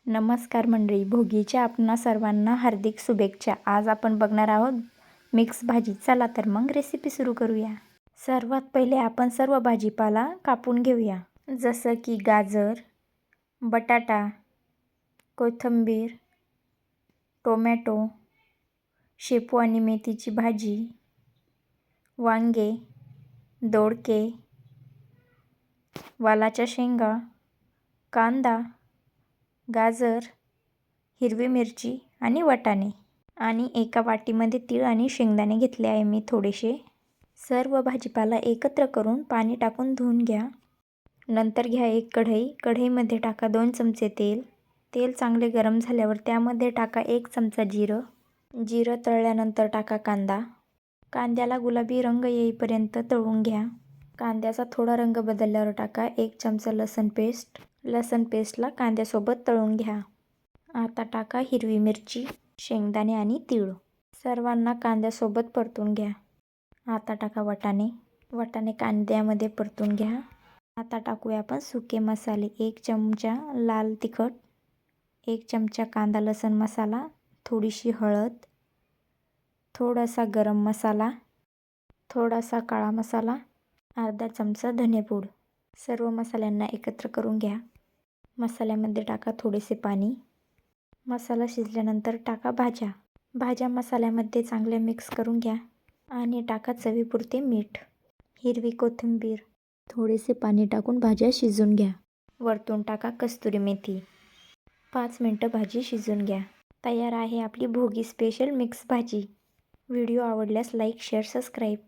नमस्कार मंडळी, भोगीच्या आपणा सर्वांना हार्दिक शुभेच्छा. आज आपण बघणार आहोत मिक्स भाजी. चला तर मग रेसिपी सुरू करूया. सर्वात पहिले आपण सर्व भाजीपाला कापून घेऊया, जसं की गाजर, बटाटा, कोथिंबीर, टोमॅटो, शेपू आणि मेथीची भाजी, वांगे, दोडके, वालाच्या शेंगा, कांदा, गाजर, हिरवी मिरची आणि वाटाणे. आणि एका वाटीमध्ये तीळ आणि शेंगदाणे घेतले आहे मी थोडेसे. सर्व भाजीपाला एकत्र करून पाणी टाकून धुवून घ्या. नंतर घ्या एक कढई. कढईमध्ये टाका 2 चमचे तेल. तेल चांगले गरम झाल्यावर त्यामध्ये टाका 1 चमचा जिरं. जिरं तळल्यानंतर टाका कांदा. कांद्याला गुलाबी रंग येईपर्यंत तळून घ्या. कांद्याचा थोडा रंग बदलल्यावर टाका 1 चमचा लसूण पेस्ट. लसूण पेस्टला कांद्यासोबत तळून घ्या. आता टाका हिरवी मिरची, शेंगदाणे आणि तीळ. सर्वांना कांद्यासोबत परतून घ्या. आता टाका वाटाणे. वाटाणे कांद्यामध्ये परतून घ्या. आता टाकूया आपण सुके मसाले. 1 चमचा लाल तिखट, 1 चमचा कांदा लसूण मसाला, थोडीशी हळद, थोडासा गरम मसाला, थोडासा काळा मसाला, अर्धा चमचा धनेपूड. सर्व मसाल्यांना एकत्र करून घ्या. मसाल्यामध्ये टाका थोडेसे पाणी. मसाला शिजल्यानंतर टाका भाज्या. भाज्या मसाल्यामध्ये चांगले मिक्स करून घ्या आणि टाका चवीपुरते मीठ, हिरवी कोथिंबीर. थोडेसे पाणी टाकून भाज्या शिजवून घ्या. वरतून टाका कस्तुरी मेथी. 5 मिनिटं भाजी शिजवून घ्या. तयार आहे आपली भोगी स्पेशल मिक्स भाजी. व्हिडिओ आवडल्यास लाईक, शेअर, सबस्क्राईब.